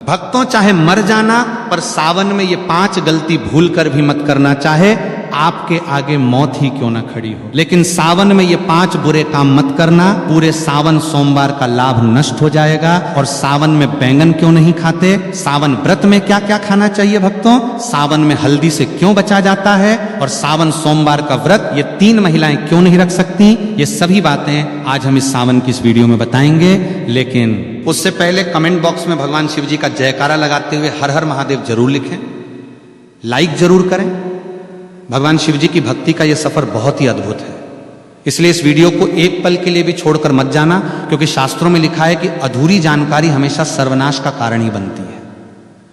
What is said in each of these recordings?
भक्तों, चाहे मर जाना, पर सावन में ये 5 गलती भूल कर भी मत करना। चाहे आपके आगे मौत ही क्यों ना खड़ी हो, लेकिन सावन में ये 5 बुरे काम मत करना। पूरे सावन सोमवार का लाभ नष्ट हो जाएगा। और सावन में बैंगन क्यों नहीं खाते? सावन व्रत में क्या क्या खाना चाहिए भक्तों? सावन में हल्दी से क्यों बचा जाता है? और सावन सोमवार का व्रत ये 3 महिलाएं क्यों नहीं रख सकती? ये सभी बातें आज हम इस सावन की इस वीडियो में बताएंगे। लेकिन उससे पहले कमेंट बॉक्स में भगवान शिव जी का जयकारा लगाते हुए हर हर महादेव जरूर लिखें, लाइक जरूर करें। भगवान शिव जी की भक्ति का यह सफर बहुत ही अद्भुत है, इसलिए इस वीडियो को एक पल के लिए भी छोड़कर मत जाना, क्योंकि शास्त्रों में लिखा है कि अधूरी जानकारी हमेशा सर्वनाश का कारण ही बनती है।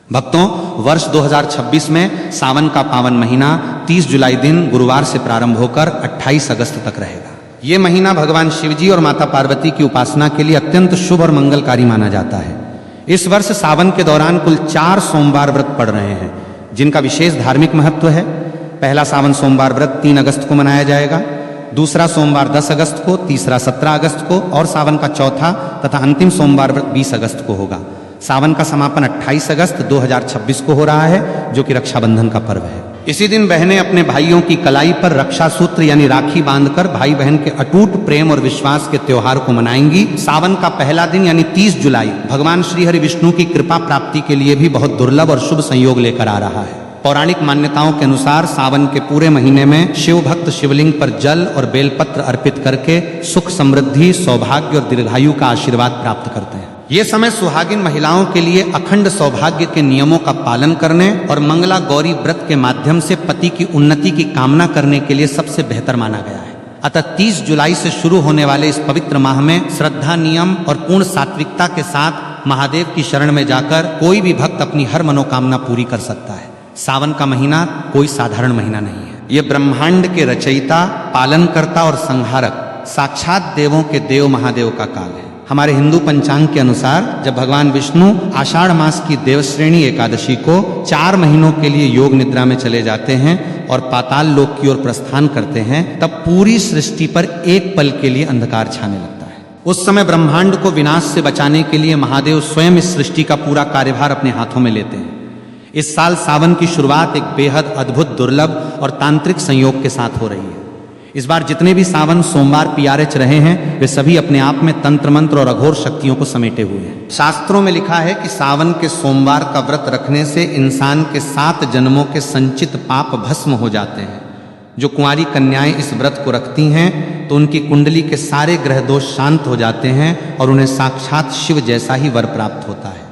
भक्तों, वर्ष 2026 में सावन का पावन महीना 30 जुलाई दिन गुरुवार से प्रारंभ होकर 28 अगस्त तक रहेगा। ये महीना भगवान शिव जी और माता पार्वती की उपासना के लिए अत्यंत शुभ और मंगलकारी माना जाता है। इस वर्ष सावन के दौरान कुल 4 सोमवार व्रत पड़ रहे हैं, जिनका विशेष धार्मिक महत्व है। पहला सावन सोमवार व्रत 3 अगस्त को मनाया जाएगा, दूसरा सोमवार 10 अगस्त को, तीसरा 17 अगस्त को और सावन का चौथा तथा अंतिम सोमवार व्रत 20 अगस्त को होगा। सावन का समापन 28 अगस्त 2026 को हो रहा है, जो कि रक्षाबंधन का पर्व है। इसी दिन बहनें अपने भाइयों की कलाई पर रक्षा सूत्र यानी राखी बांधकर भाई बहन के अटूट प्रेम और विश्वास के त्योहार को मनाएंगी। सावन का पहला दिन यानी 30 जुलाई भगवान श्री हरि विष्णु की कृपा प्राप्ति के लिए भी बहुत दुर्लभ और शुभ संयोग लेकर आ रहा है। पौराणिक मान्यताओं के अनुसार सावन के पूरे महीने में शिव भक्त शिवलिंग पर जल और बेलपत्र अर्पित करके सुख समृद्धि, सौभाग्य और दीर्घायु का आशीर्वाद प्राप्त करते हैं। ये समय सुहागिन महिलाओं के लिए अखंड सौभाग्य के नियमों का पालन करने और मंगला गौरी व्रत के माध्यम से पति की उन्नति की कामना करने के लिए सबसे बेहतर माना गया है। अतः 30 जुलाई से शुरू होने वाले इस पवित्र माह में श्रद्धा, नियम और पूर्ण सात्विकता के साथ महादेव की शरण में जाकर कोई भी भक्त अपनी हर मनोकामना पूरी कर सकता है। सावन का महीना कोई साधारण महीना नहीं है। ये ब्रह्मांड के रचयिता, पालनकर्ता और संहारक साक्षात देवों के देव महादेव का काल है। हमारे हिंदू पंचांग के अनुसार जब भगवान विष्णु आषाढ़ मास की देवश्रेणी एकादशी को 4 महीनों के लिए योग निद्रा में चले जाते हैं और पाताल लोक की ओर प्रस्थान करते हैं, तब पूरी सृष्टि पर एक पल के लिए अंधकार छाने लगता है। उस समय ब्रह्मांड को विनाश से बचाने के लिए महादेव स्वयं इस सृष्टि का पूरा कार्यभार अपने हाथों में लेते हैं। इस साल सावन की शुरुआत एक बेहद अद्भुत, दुर्लभ और तांत्रिक संयोग के साथ हो रही है। इस बार जितने भी सावन सोमवार PRH रहे हैं, वे सभी अपने आप में तंत्र मंत्र और अघोर शक्तियों को समेटे हुए हैं। शास्त्रों में लिखा है कि सावन के सोमवार का व्रत रखने से इंसान के 7 जन्मों के संचित पाप भस्म हो जाते हैं। जो कुंवारी कन्याएं इस व्रत को रखती हैं तो उनकी कुंडली के सारे ग्रह दोष शांत हो जाते हैं और उन्हें साक्षात शिव जैसा ही वर प्राप्त होता है।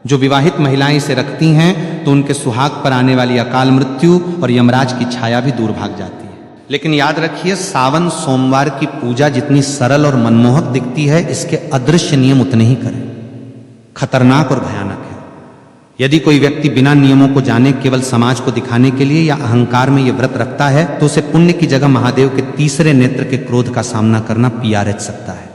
जो विवाहित महिलाएं इसे रखती हैं तो उनके सुहाग पर आने वाली अकाल मृत्यु और यमराज की छाया भी दूर भाग जाती है। लेकिन याद रखिए, सावन सोमवार की पूजा जितनी सरल और मनमोहक दिखती है, इसके अदृश्य नियम उतने ही करें खतरनाक और भयानक है। यदि कोई व्यक्ति बिना नियमों को जाने केवल समाज को दिखाने के लिए या अहंकार में ये व्रत रखता है, तो उसे पुण्य की जगह महादेव के तीसरे नेत्र के क्रोध का सामना करना PRH सकता है।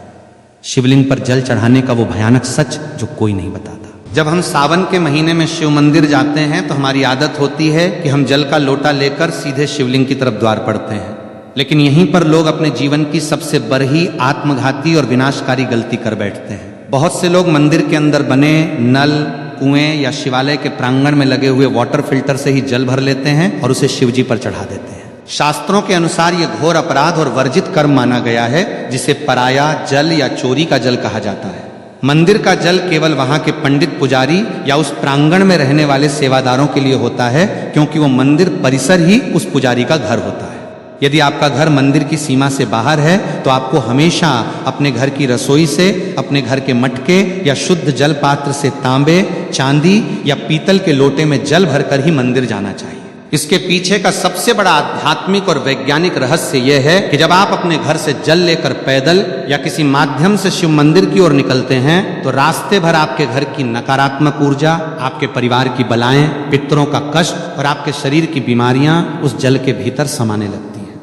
शिवलिंग पर जल चढ़ाने का वो भयानक सच जो कोई नहीं बताता। जब हम सावन के महीने में शिव मंदिर जाते हैं तो हमारी आदत होती है कि हम जल का लोटा लेकर सीधे शिवलिंग की तरफ द्वार पड़ते हैं। लेकिन यहीं पर लोग अपने जीवन की सबसे बड़ी आत्मघाती और विनाशकारी गलती कर बैठते हैं। बहुत से लोग मंदिर के अंदर बने नल, कुएं या शिवालय के प्रांगण में लगे हुए वाटर फिल्टर से ही जल भर लेते हैं और उसे शिव जी पर चढ़ा देते हैं। शास्त्रों के अनुसार यह घोर अपराध और वर्जित कर्म माना गया है, जिसे पराया जल या चोरी का जल कहा जाता है। मंदिर का जल केवल वहां के पंडित पुजारी या उस प्रांगण में रहने वाले सेवादारों के लिए होता है, क्योंकि वो मंदिर परिसर ही उस पुजारी का घर होता है। यदि आपका घर मंदिर की सीमा से बाहर है तो आपको हमेशा अपने घर की रसोई से, अपने घर के मटके या शुद्ध जल पात्र से तांबे, चांदी या पीतल के लोटे में जल भरकर ही मंदिर जाना चाहिए। इसके पीछे का सबसे बड़ा आध्यात्मिक और वैज्ञानिक रहस्य यह है कि जब आप अपने घर से जल लेकर पैदल या किसी माध्यम से शिव मंदिर की ओर निकलते हैं तो रास्ते भर आपके घर की नकारात्मक ऊर्जा, आपके परिवार की बलाएं, पितरों का कष्ट और आपके शरीर की बीमारियां उस जल के भीतर समाने लगती हैं।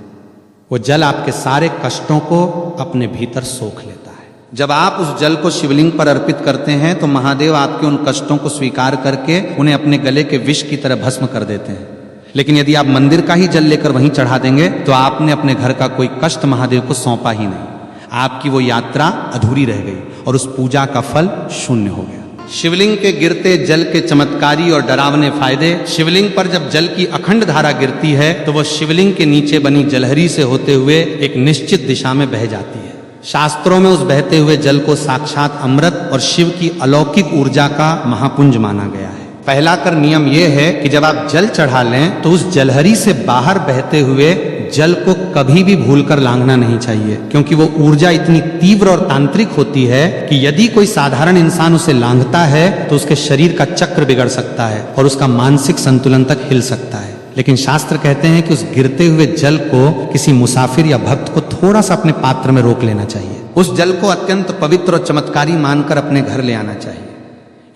वो जल आपके सारे कष्टों को अपने भीतर सोख लेता है। जब आप उस जल को शिवलिंग पर अर्पित करते हैं तो महादेव आपके उन कष्टों को स्वीकार करके उन्हें अपने गले के विष की तरह भस्म कर देते हैं। लेकिन यदि आप मंदिर का ही जल लेकर वहीं चढ़ा देंगे तो आपने अपने घर का कोई कष्ट महादेव को सौंपा ही नहीं। आपकी वो यात्रा अधूरी रह गई और उस पूजा का फल शून्य हो गया। शिवलिंग के गिरते जल के चमत्कारी और डरावने फायदे। शिवलिंग पर जब जल की अखंड धारा गिरती है तो वह शिवलिंग के नीचे बनी जलहरी से होते हुए एक निश्चित दिशा में बह जाती है। शास्त्रों में उस बहते हुए जल को साक्षात अमृत और शिव की अलौकिक ऊर्जा का महापुंज माना गया है। पहला कर नियम यह है कि जब आप जल चढ़ा लें तो उस जलहरी से बाहर बहते हुए जल को कभी भी भूलकर लांघना नहीं चाहिए, क्योंकि वो ऊर्जा इतनी तीव्र और तांत्रिक होती है कि यदि कोई साधारण इंसान उसे लांघता है तो उसके शरीर का चक्र बिगड़ सकता है और उसका मानसिक संतुलन तक हिल सकता है। लेकिन शास्त्र कहते हैं कि उस गिरते हुए जल को किसी मुसाफिर या भक्त को थोड़ा सा अपने पात्र में रोक लेना चाहिए। उस जल को अत्यंत पवित्र और चमत्कारी मानकर अपने घर ले आना चाहिए।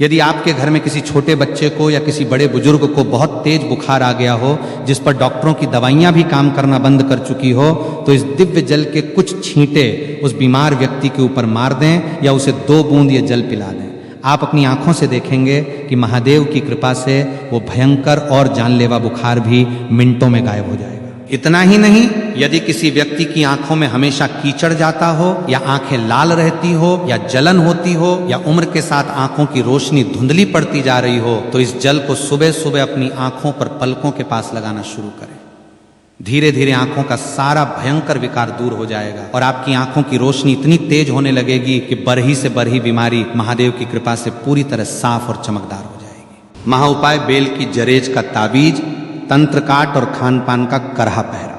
यदि आपके घर में किसी छोटे बच्चे को या किसी बड़े बुजुर्ग को बहुत तेज बुखार आ गया हो, जिस पर डॉक्टरों की दवाइयां भी काम करना बंद कर चुकी हो, तो इस दिव्य जल के कुछ छींटे उस बीमार व्यक्ति के ऊपर मार दें या उसे 2 बूंद ये जल पिला दें। आप अपनी आंखों से देखेंगे कि महादेव की कृपा से वो भयंकर और जानलेवा बुखार भी मिनटों में गायब हो जाएगा। इतना ही नहीं, यदि किसी व्यक्ति की आंखों में हमेशा कीचड़ जाता हो या आंखें लाल रहती हो या जलन होती हो या उम्र के साथ आंखों की रोशनी धुंधली पड़ती जा रही हो, तो इस जल को सुबह सुबह अपनी आंखों पर पलकों के पास लगाना शुरू करें। धीरे धीरे आंखों का सारा भयंकर विकार दूर हो जाएगा और आपकी आंखों की रोशनी इतनी तेज होने लगेगी कि बरही से बरही बीमारी महादेव की कृपा से पूरी तरह साफ और चमकदार हो जाएगी। महाउपाय बेल की जरेज का ताबीज, तंत्र काट और खान पान का करहा पहरा।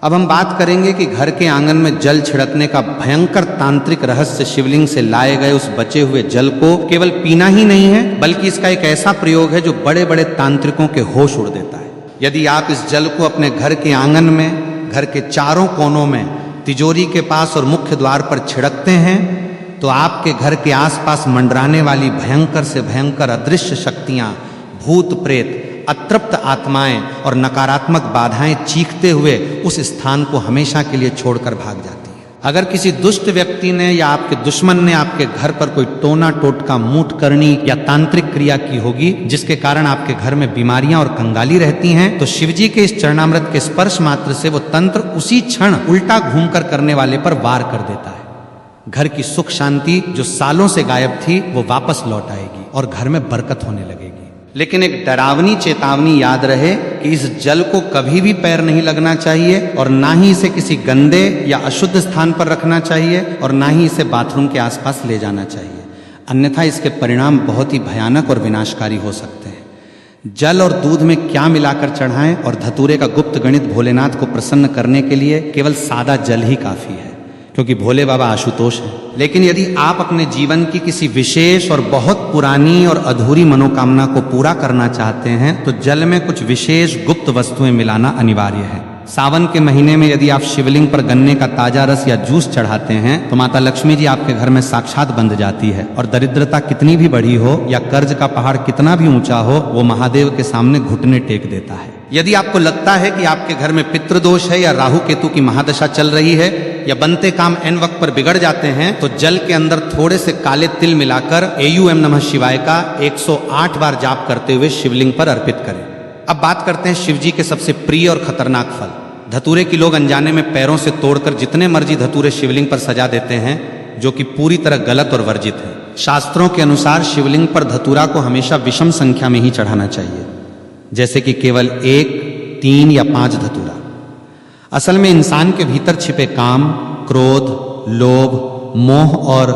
अब हम बात करेंगे कि घर के आंगन में जल छिड़कने का भयंकर तांत्रिक रहस्य शिवलिंग से लाए गए उस बचे हुए जल को केवल पीना ही नहीं है, बल्कि इसका एक ऐसा प्रयोग है जो बड़े बड़े तांत्रिकों के होश उड़ देता है। यदि आप इस जल को अपने घर के आंगन में, घर के चारों कोनों में, तिजोरी के पास और मुख्य द्वार पर छिड़कते हैं तो आपके घर के आसपास मंडराने वाली भयंकर से भयंकर अदृश्य शक्तियां, भूत प्रेत, अतृप्त आत्माएं और नकारात्मक बाधाएं चीखते हुए उस स्थान को हमेशा के लिए छोड़कर भाग जाती हैं। अगर किसी दुष्ट व्यक्ति ने या आपके दुश्मन ने आपके घर पर कोई टोना टोटका, मूठ करनी या तांत्रिक क्रिया की होगी जिसके कारण आपके घर में बीमारियां और कंगाली रहती हैं, तो शिवजी के इस चरणामृत के स्पर्श मात्र से वो तंत्र उसी क्षण उल्टा घूमकर करने वाले पर वार कर देता है। घर की सुख शांति जो सालों से गायब थी वो वापस लौट आएगी और घर में बरकत होने लगेगी। लेकिन एक डरावनी चेतावनी याद रहे कि इस जल को कभी भी पैर नहीं लगना चाहिए और ना ही इसे किसी गंदे या अशुद्ध स्थान पर रखना चाहिए और ना ही इसे बाथरूम के आसपास ले जाना चाहिए, अन्यथा इसके परिणाम बहुत ही भयानक और विनाशकारी हो सकते हैं। जल और दूध में क्या मिलाकर चढ़ाएं और धतूरे का गुप्त गणित भोलेनाथ को प्रसन्न करने के लिए केवल सादा जल ही काफी है, क्योंकि भोले बाबा आशुतोष हैं। लेकिन यदि आप अपने जीवन की किसी विशेष और बहुत पुरानी और अधूरी मनोकामना को पूरा करना चाहते हैं तो जल में कुछ विशेष गुप्त वस्तुएं मिलाना अनिवार्य है। सावन के महीने में यदि आप शिवलिंग पर गन्ने का ताजा रस या जूस चढ़ाते हैं तो माता लक्ष्मी जी आपके घर में साक्षात बंध जाती है और दरिद्रता कितनी भी बड़ी हो या कर्ज का पहाड़ कितना भी ऊंचा हो, वो महादेव के सामने घुटने टेक देता है। यदि आपको लगता है कि आपके घर में पितृदोष है या राहु केतु की महादशा चल रही है या बनते काम एन वक्त पर बिगड़ जाते हैं, तो जल के अंदर थोड़े से काले तिल मिलाकर AUM नमः शिवाय का 108 बार जाप करते हुए शिवलिंग पर अर्पित करें। अब बात करते हैं शिवजी के सबसे प्रिय और खतरनाक फल धतूरे की। लोग अनजाने में पैरों से तोड़कर जितने मर्जी धतूरे शिवलिंग पर सजा देते हैं, जो कि पूरी तरह गलत और वर्जित है। शास्त्रों के अनुसार शिवलिंग पर धतूरा को हमेशा विषम संख्या में ही चढ़ाना चाहिए, जैसे कि केवल 1, 3 या 5 धतूरा। असल में इंसान के भीतर छिपे काम, क्रोध, लोभ, मोह और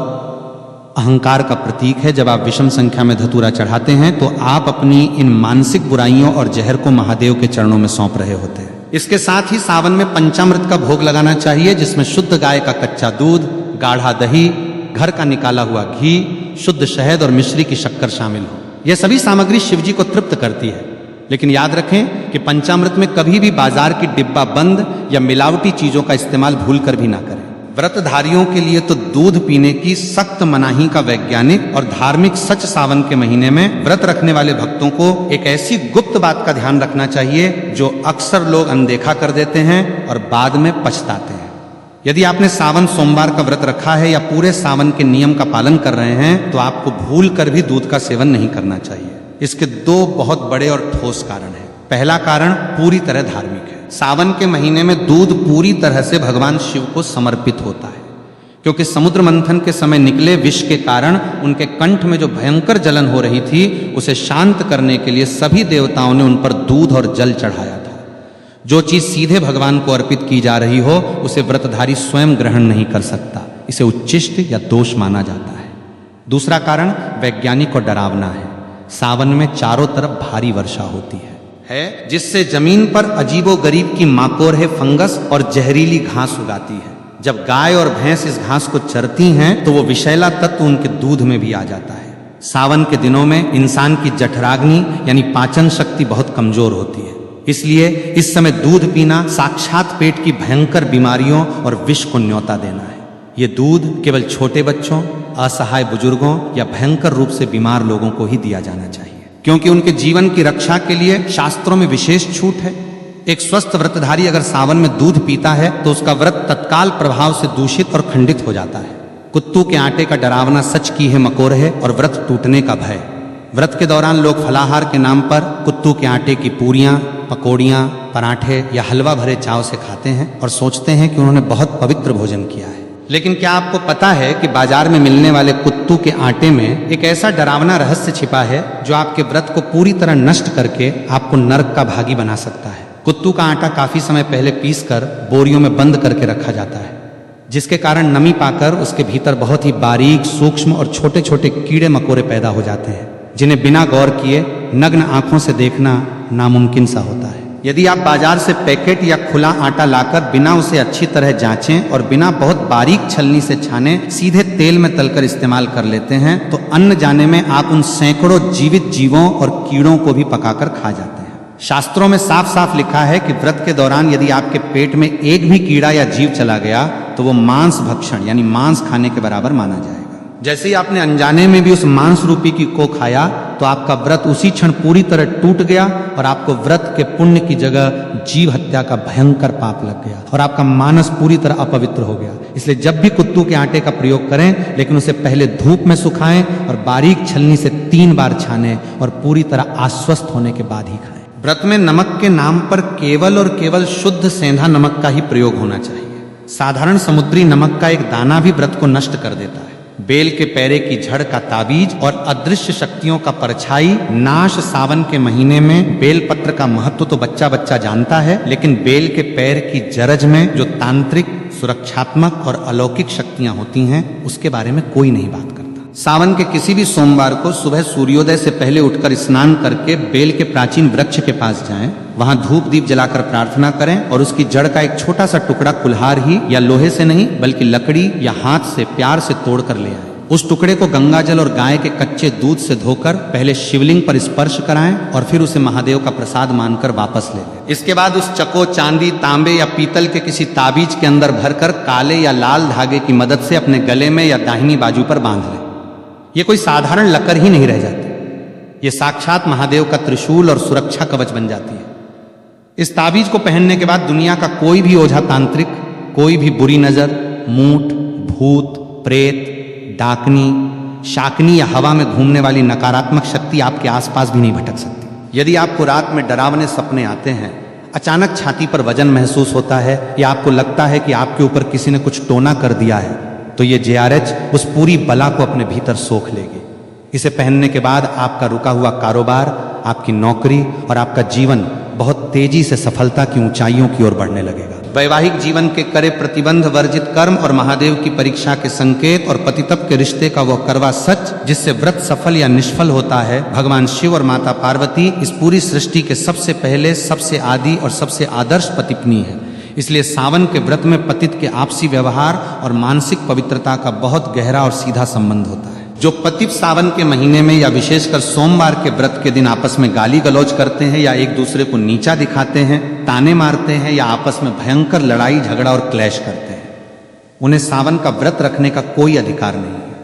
अहंकार का प्रतीक है। जब आप विषम संख्या में धतूरा चढ़ाते हैं तो आप अपनी इन मानसिक बुराइयों और जहर को महादेव के चरणों में सौंप रहे होते हैं। इसके साथ ही सावन में पंचामृत का भोग लगाना चाहिए, जिसमें शुद्ध गाय का कच्चा दूध, गाढ़ा दही, घर का निकाला हुआ घी, शुद्ध शहद और मिश्री की शक्कर शामिल हो। यह सभी सामग्री शिवजी को तृप्त करती है। लेकिन याद रखें कि पंचामृत में कभी भी बाजार की डिब्बा बंद या मिलावटी चीजों का इस्तेमाल भूलकर भी ना करें। व्रतधारियों के लिए तो दूध पीने की सख्त मनाही का वैज्ञानिक और धार्मिक सच सावन के महीने में व्रत रखने वाले भक्तों को एक ऐसी गुप्त बात का ध्यान रखना चाहिए जो अक्सर लोग अनदेखा कर देते हैं और बाद में पछताते हैं। यदि आपने सावन सोमवार का व्रत रखा है या पूरे सावन के नियम का पालन कर रहे हैं तो आपको भूल कर भी दूध का सेवन नहीं करना चाहिए। इसके 2 बहुत बड़े और ठोस कारण हैं। पहला कारण पूरी तरह धार्मिक है। सावन के महीने में दूध पूरी तरह से भगवान शिव को समर्पित होता है, क्योंकि समुद्र मंथन के समय निकले विष के कारण उनके कंठ में जो भयंकर जलन हो रही थी उसे शांत करने के लिए सभी देवताओं ने उन पर दूध और जल चढ़ाया था। जो चीज सीधे भगवान को अर्पित की जा रही हो उसे व्रतधारी स्वयं ग्रहण नहीं कर सकता, इसे उच्छिष्ट या दोष माना जाता है। दूसरा कारण वैज्ञानिक और डरावना है। सावन में चारों तरफ भारी वर्षा होती है जिससे जमीन पर अजीबोगरीब की माकोरहे फंगस और जहरीली घास उगाती है। जब गाय और भैंस इस घास को चरती हैं तो वो विषैला तत्व उनके दूध में भी आ जाता है। सावन के दिनों में इंसान की जठराग्नि यानी पाचन शक्ति बहुत कमजोर होती है, इसलिए इस समय दूध पीना साक्षात पेट की भयंकर बीमारियों और विष को न्योता देना है। ये दूध केवल छोटे बच्चों, असहाय बुजुर्गों या भयंकर रूप से बीमार लोगों को ही दिया जाना चाहिए, क्योंकि उनके जीवन की रक्षा के लिए शास्त्रों में विशेष छूट है। एक स्वस्थ व्रतधारी अगर सावन में दूध पीता है तो उसका व्रत तत्काल प्रभाव से दूषित और खंडित हो जाता है। कुत्तू के आटे का डरावना सच की है मकोरहे और व्रत टूटने का भय। व्रत के दौरान लोग फलाहार के नाम पर कुत्तू के आटे की पूरियां, पकौड़ियां, पराठे या हलवा भरे चाव से खाते हैं और सोचते हैं कि उन्होंने बहुत पवित्र भोजन किया है। लेकिन क्या आपको पता है कि बाजार में मिलने वाले कुत्तू के आटे में एक ऐसा डरावना रहस्य छिपा है जो आपके व्रत को पूरी तरह नष्ट करके आपको नरक का भागी बना सकता है। कुत्तू का आटा काफी समय पहले पीसकर बोरियों में बंद करके रखा जाता है, जिसके कारण नमी पाकर उसके भीतर बहुत ही बारीक, सूक्ष्म और छोटे छोटे कीड़े मकोड़े पैदा हो जाते हैं, जिन्हें बिना गौर किए नग्न आंखों से देखना नामुमकिन सा होता है। यदि आप बाजार से पैकेट या खुला आटा लाकर बिना उसे अच्छी तरह जांचें और बिना बहुत बारीक छलनी से छाने सीधे तेल में तलकर इस्तेमाल कर लेते हैं तो अन्न जाने में आप उन सैकड़ों जीवित जीवों और कीड़ों को भी पकाकर खा जाते हैं। शास्त्रों में साफ साफ लिखा है कि व्रत के दौरान यदि आपके पेट में एक भी कीड़ा या जीव चला गया तो वो मांस भक्षण यानी मांस खाने के बराबर माना जाएगा। जैसे ही आपने अनजाने में भी उस मांस रूपी की को खाया तो आपका व्रत उसी क्षण पूरी तरह टूट गया और आपको व्रत के पुण्य की जगह जीव हत्या का भयंकर पाप लग गया और आपका मानस पूरी तरह अपवित्र हो गया। इसलिए जब भी कुत्तू के आटे का प्रयोग करें, लेकिन उसे पहले धूप में सुखाएं और बारीक छलनी से 3 बार छानें और पूरी तरह आश्वस्त होने के बाद ही खाएं। व्रत में नमक के नाम पर केवल और केवल शुद्ध सेंधा नमक का ही प्रयोग होना चाहिए। साधारण समुद्री नमक का एक दाना भी व्रत को नष्ट कर देता है। बेल के पैरे की झड़ का ताबीज और अदृश्य शक्तियों का परछाई नाश सावन के महीने में बेल पत्र का महत्व तो बच्चा बच्चा जानता है, लेकिन बेल के पैर की जरज में जो तांत्रिक, सुरक्षात्मक और अलौकिक शक्तियां होती हैं उसके बारे में कोई नहीं बात करता। सावन के किसी भी सोमवार को सुबह सूर्योदय से पहले उठकर स्नान करके बेल के प्राचीन वृक्ष के पास जाएं, वहां धूप दीप जलाकर प्रार्थना करें और उसकी जड़ का एक छोटा सा टुकड़ा कुल्हार ही या लोहे से नहीं बल्कि लकड़ी या हाथ से प्यार से तोड़कर ले आए। उस टुकड़े को गंगाजल और गाय के कच्चे दूध से धोकर पहले शिवलिंग पर स्पर्श कराएं और फिर उसे महादेव का प्रसाद मानकर वापस ले लें। इसके बाद उस चको, चांदी, तांबे या पीतल के किसी ताबीज के अंदर भरकर काले या लाल धागे की मदद से अपने गले में या दाहिनी बाजू पर बांध लें। ये कोई साधारण लकर ही नहीं रह जाती, ये साक्षात महादेव का त्रिशूल और सुरक्षा कवच बन जाती है। इस ताबीज को पहनने के बाद दुनिया का कोई भी ओझा तांत्रिक, कोई भी बुरी नजर, मूठ, भूत, प्रेत, डाकनी, शाकनी या हवा में घूमने वाली नकारात्मक शक्ति आपके आसपास भी नहीं भटक सकती। यदि आपको रात में डरावने सपने आते हैं, अचानक छाती पर वजन महसूस होता है या आपको लगता है कि आपके ऊपर किसी ने कुछ टोना कर दिया है, तो ये JRH उस पूरी बला को अपने भीतर सोख लेगी। इसे पहनने के बाद आपका रुका हुआ कारोबार, आपकी नौकरी और आपका जीवन बहुत तेजी से सफलता की ऊंचाइयों की ओर बढ़ने लगेगा। वैवाहिक जीवन के करे प्रतिबंध वर्जित कर्म और महादेव की परीक्षा के संकेत और पतितप के रिश्ते का वह करवा सच जिससे व्रत सफल या निष्फल होता है, भगवान शिव और माता पार्वती इस पूरी सृष्टि के सबसे पहले, सबसे आदि और सबसे आदर्श पतिपत्नी है। इसलिए सावन के व्रत में पतित के आपसी व्यवहार और मानसिक पवित्रता का बहुत गहरा और सीधा संबंध होता है। जो पतित सावन के महीने में या विशेषकर सोमवार के व्रत के दिन आपस में गाली गलौज करते हैं या एक दूसरे को नीचा दिखाते हैं, ताने मारते हैं या आपस में भयंकर लड़ाई झगड़ा और क्लैश करते हैं, उन्हें सावन का व्रत रखने का कोई अधिकार नहीं है।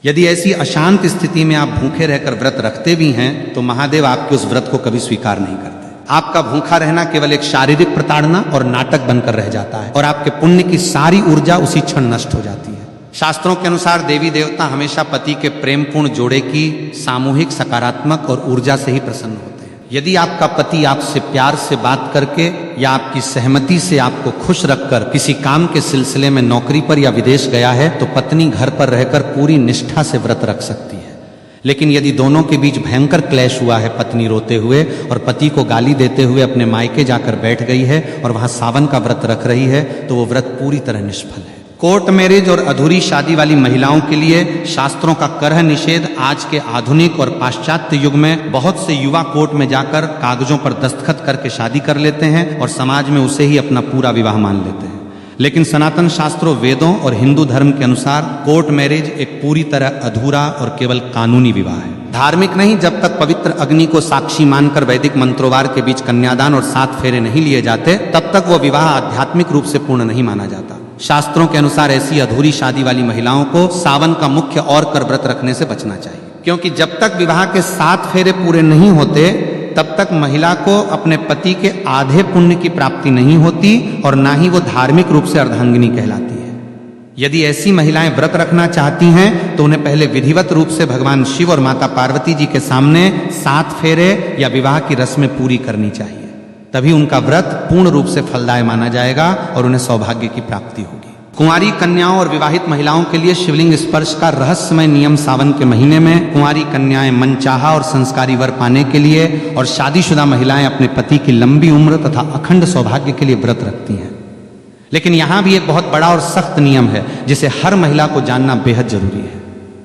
यदि ऐसी अशांत स्थिति में आप भूखे रहकर व्रत रखते भी हैं तो महादेव आपके उस व्रत को कभी स्वीकार नहीं करते। आपका भूखा रहना केवल एक शारीरिक प्रताड़ना और नाटक बनकर रह जाता है और आपके पुण्य की सारी ऊर्जा उसी क्षण नष्ट हो जाती है। शास्त्रों के अनुसार देवी देवता हमेशा पति के प्रेमपूर्ण जोड़े की सामूहिक, सकारात्मक और ऊर्जा से ही प्रसन्न होते हैं। यदि आपका पति आपसे प्यार से बात करके या आपकी सहमति से आपको खुश रखकर किसी काम के सिलसिले में नौकरी पर या विदेश गया है तो पत्नी घर पर रहकर पूरी निष्ठा से व्रत रख सकती है। लेकिन यदि दोनों के बीच भयंकर क्लेश हुआ है, पत्नी रोते हुए और पति को गाली देते हुए अपने मायके जाकर बैठ गई है और वहां सावन का व्रत रख रही है, तो वो व्रत पूरी तरह निष्फल है। कोर्ट मैरिज और अधूरी शादी वाली महिलाओं के लिए शास्त्रों का करह निषेध आज के आधुनिक और पाश्चात्य युग में बहुत से युवा कोर्ट में जाकर कागजों पर दस्तखत करके शादी कर लेते हैं और समाज में उसे ही अपना पूरा विवाह मान लेते हैं। लेकिन सनातन शास्त्रों, वेदों और हिंदू धर्म के अनुसार कोर्ट मैरिज एक पूरी तरह अधूरा और केवल कानूनी विवाह है। धार्मिक नहीं, जब तक पवित्र अग्नि को साक्षी मानकर वैदिक मंत्रोवार के बीच कन्यादान और 7 फेरे नहीं लिए जाते, तब तक वो विवाह आध्यात्मिक रूप से पूर्ण नहीं माना जाता। शास्त्रों के अनुसार ऐसी अधूरी शादी वाली महिलाओं को सावन का मुख्य और कर व्रत रखने से बचना चाहिए, क्योंकि जब तक विवाह के 7 फेरे पूरे नहीं होते तब तक महिला को अपने पति के आधे पुण्य की प्राप्ति नहीं होती और ना ही वो धार्मिक रूप से अर्धांगिनी कहलाती है। यदि ऐसी महिलाएं व्रत रखना चाहती हैं तो उन्हें पहले विधिवत रूप से भगवान शिव और माता पार्वती जी के सामने 7 फेरे या विवाह की रस्में पूरी करनी चाहिए, तभी उनका व्रत पूर्ण रूप से फलदायी माना जाएगा और उन्हें सौभाग्य की प्राप्ति होगी। कुंवारी कन्याओं और विवाहित महिलाओं के लिए शिवलिंग स्पर्श का रहस्यमय नियम सावन के महीने में कुंवारी कन्याएं मनचाहा और संस्कारी वर पाने के लिए और शादीशुदा महिलाएं अपने पति की लंबी उम्र तथा अखंड सौभाग्य के लिए व्रत रखती हैं। लेकिन यहां भी एक बहुत बड़ा और सख्त नियम है जिसे हर महिला को जानना बेहद जरूरी है।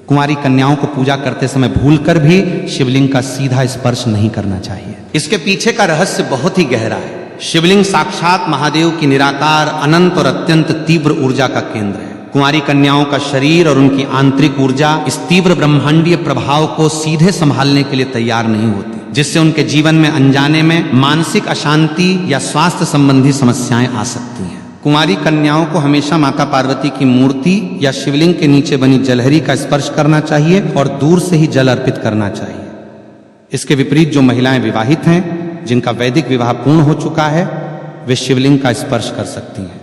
कुंवारी कन्याओं को पूजा करते समय भूलकर भी शिवलिंग का सीधा स्पर्श नहीं करना चाहिए। इसके पीछे का रहस्य बहुत ही गहरा है। शिवलिंग साक्षात महादेव की निराकार, अनंत और अत्यंत तीव्र ऊर्जा का केंद्र है। कुंवारी कन्याओं का शरीर और उनकी आंतरिक ऊर्जा इस तीव्र ब्रह्मांडीय प्रभाव को सीधे संभालने के लिए तैयार नहीं होती, जिससे उनके जीवन में अनजाने में मानसिक अशांति या स्वास्थ्य संबंधी समस्याएं आ सकती हैं। कुंवारी कन्याओं को हमेशा माता पार्वती की मूर्ति या शिवलिंग के नीचे बनी जलहरी का स्पर्श करना चाहिए और दूर से ही जल अर्पित करना चाहिए। इसके विपरीत जो महिलाएं विवाहित हैं, जिनका वैदिक विवाह पूर्ण हो चुका है, वे शिवलिंग का स्पर्श कर सकती हैं,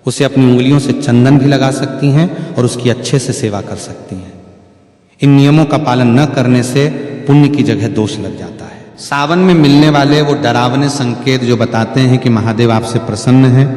उसे अपनी उंगलियों से चंदन भी लगा सकती हैं और उसकी अच्छे से सेवा कर सकती हैं। इन नियमों का पालन न करने से पुण्य की जगह दोष लग जाता है। सावन में मिलने वाले वो डरावने संकेत जो बताते हैं कि महादेव आपसे प्रसन्न हैं,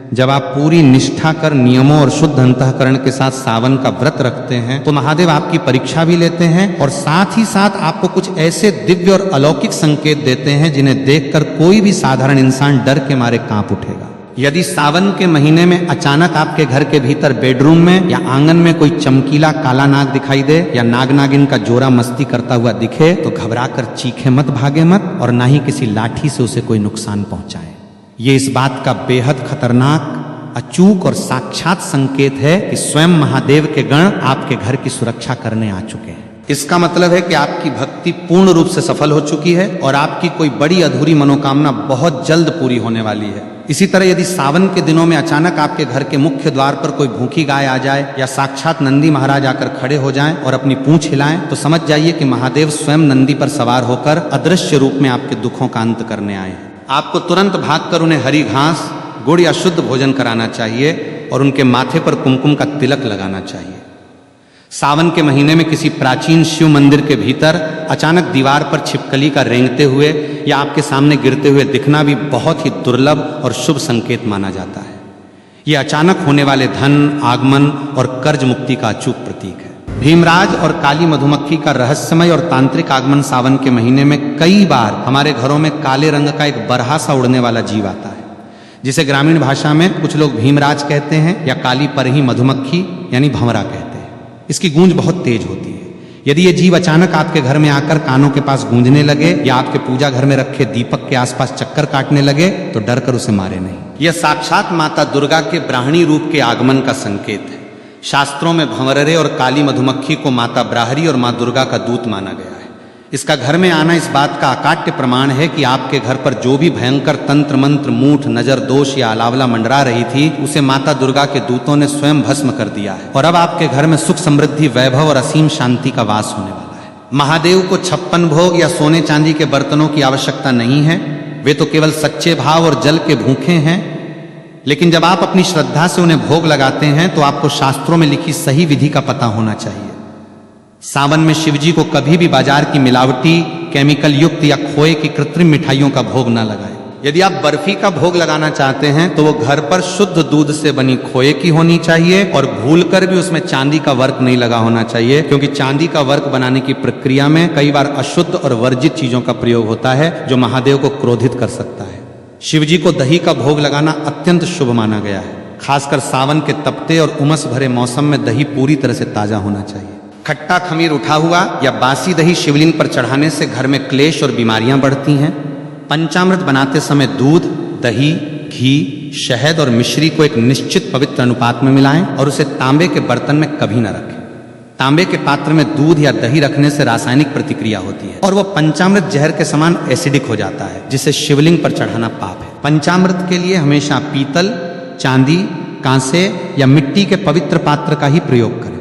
जब आप पूरी निष्ठा कर नियमों और शुद्ध अंतःकरण के साथ सावन का व्रत रखते हैं तो महादेव आपकी परीक्षा भी लेते हैं और साथ ही साथ आपको कुछ ऐसे दिव्य और अलौकिक संकेत देते हैं जिन्हें देखकर कोई भी साधारण इंसान डर के मारे कांप उठेगा। यदि सावन के महीने में अचानक आपके घर के भीतर बेडरूम में या आंगन में कोई चमकीला काला नाग दिखाई दे या नाग नागिन का जोरा मस्ती करता हुआ दिखे तो घबराकर चीखे मत, भागे मत और ना ही किसी लाठी से उसे कोई नुकसान पहुंचाए। ये इस बात का बेहद खतरनाक, अचूक और साक्षात संकेत है कि स्वयं महादेव के गण आपके घर की सुरक्षा करने आ चुके हैं। इसका मतलब है कि आपकी भक्ति पूर्ण रूप से सफल हो चुकी है और आपकी कोई बड़ी अधूरी मनोकामना बहुत जल्द पूरी होने वाली है। इसी तरह यदि सावन के दिनों में अचानक आपके घर के मुख्य द्वार पर कोई भूखी गाय आ जाए या साक्षात नंदी महाराज आकर खड़े हो जाएं और अपनी पूंछ हिलाएं तो समझ जाइए कि महादेव स्वयं नंदी पर सवार होकर अदृश्य रूप में आपके दुखों का अंत करने आए हैं। आपको तुरंत भागकर उन्हें हरी घास, गुड़ या शुद्ध भोजन कराना चाहिए और उनके माथे पर कुमकुम का तिलक लगाना चाहिए। सावन के महीने में किसी प्राचीन शिव मंदिर के भीतर अचानक दीवार पर छिपकली का रेंगते हुए या आपके सामने गिरते हुए दिखना भी बहुत ही दुर्लभ और शुभ संकेत माना जाता है। यह अचानक होने वाले धन, आगमन और कर्ज मुक्ति का अचूक प्रतीक है। भीमराज और काली मधुमक्खी का रहस्यमय और तांत्रिक आगमन सावन के महीने में कई बार हमारे घरों में काले रंग का एक बरहा सा उड़ने वाला जीव आता है, जिसे ग्रामीण भाषा में कुछ लोग भीमराज कहते हैं या काली परही मधुमक्खी यानी भंवरा कहते हैं। इसकी गूंज बहुत तेज होती है। यदि ये जीव अचानक आपके घर में आकर कानों के पास गूंजने लगे या आपके पूजा घर में रखे दीपक के आसपास चक्कर काटने लगे तो डर कर उसे मारे नहीं। यह साक्षात माता दुर्गा के ब्राह्मणी रूप के आगमन का संकेत है। शास्त्रों में भंवरे और काली मधुमक्खी को माता ब्राहरी और मां दुर्गा का दूत माना गया है। इसका घर में आना इस बात का अकाट्य प्रमाण है कि आपके घर पर जो भी भयंकर तंत्र मंत्र, मूठ, नजर दोष या अलावला मंडरा रही थी उसे माता दुर्गा के दूतों ने स्वयं भस्म कर दिया है और अब आपके घर में सुख, समृद्धि, वैभव और असीम शांति का वास होने वाला है। महादेव को 56 भोग या सोने चांदी के बर्तनों की आवश्यकता नहीं है, वे तो केवल सच्चे भाव और जल के भूखे हैं। लेकिन जब आप अपनी श्रद्धा से उन्हें भोग लगाते हैं तो आपको शास्त्रों में लिखी सही विधि का पता होना चाहिए। सावन में शिवजी को कभी भी बाजार की मिलावटी, केमिकल युक्त या खोए की कृत्रिम मिठाइयों का भोग न लगाएं। यदि आप बर्फी का भोग लगाना चाहते हैं तो वो घर पर शुद्ध दूध से बनी खोए की होनी चाहिए और भूलकर भी उसमें चांदी का वर्क नहीं लगा होना चाहिए, क्योंकि चांदी का वर्क बनाने की प्रक्रिया में कई बार अशुद्ध और वर्जित चीजों का प्रयोग होता है जो महादेव को क्रोधित कर सकता है। शिवजी को दही का भोग लगाना अत्यंत शुभ माना गया है। खासकर सावन के तपते और उमस भरे मौसम में दही पूरी तरह से ताजा होना चाहिए। खट्टा खमीर उठा हुआ या बासी दही शिवलिंग पर चढ़ाने से घर में क्लेश और बीमारियां बढ़ती हैं। पंचामृत बनाते समय दूध, दही, घी, शहद और मिश्री को एक निश्चित पवित्र अनुपात में मिलाएं और उसे तांबे के बर्तन में कभी न रखें। तांबे के पात्र में दूध या दही रखने से रासायनिक प्रतिक्रिया होती है और वह पंचामृत जहर के समान एसिडिक हो जाता है, जिसे शिवलिंग पर चढ़ाना पाप है। पंचामृत के लिए हमेशा पीतल, चांदी, कांसे या मिट्टी के पवित्र पात्र का ही प्रयोग करें।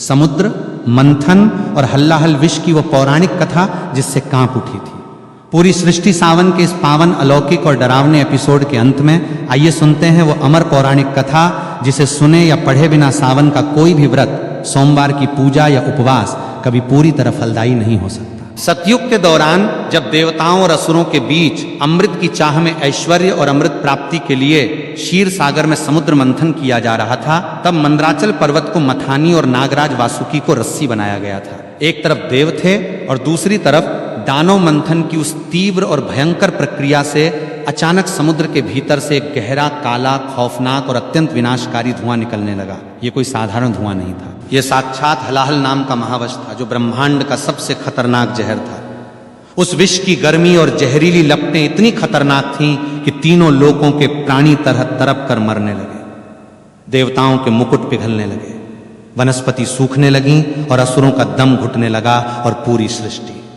समुद्र मंथन और हल्लाहल विष की वह पौराणिक कथा जिससे कांप उठी थी। पूरी सृष्टि सावन के इस पावन, अलौकिक और डरावने एपिसोड के अंत में आइए सुनते हैं वो अमर पौराणिक कथा जिसे सुने या पढ़े बिना सावन का कोई भी व्रत, सोमवार की पूजा या उपवास कभी पूरी तरह फलदायी नहीं हो सकता। सतयुग के दौरान जब देवताओं और असुरों के बीच अमृत की चाह में ऐश्वर्य और अमृत प्राप्ति के लिए क्षीर सागर में समुद्र मंथन किया जा रहा था, तब मंदराचल पर्वत को मथानी और नागराज वासुकी को रस्सी बनाया गया था। एक तरफ देव थे और दूसरी तरफ दानव मंथन की उस तीव्र और भयंकर प्रक्रिया से अचानक समुद्र के भीतर से एक गहरा, काला, खौफनाक और अत्यंत विनाशकारी धुआं निकलने लगा। ये कोई साधारण धुआं नहीं था, ये साक्षात हलाहल नाम का महावश था जो ब्रह्मांड का सबसे खतरनाक जहर था। उस विष की गर्मी और जहरीली लपटें इतनी खतरनाक थीं कि तीनों लोकों के प्राणी तरह तरप कर मरने लगे। देवताओं के मुकुट पिघलने लगे, वनस्पति सूखने लगी और असुरों का दम घुटने लगा और पूरी सृष्टि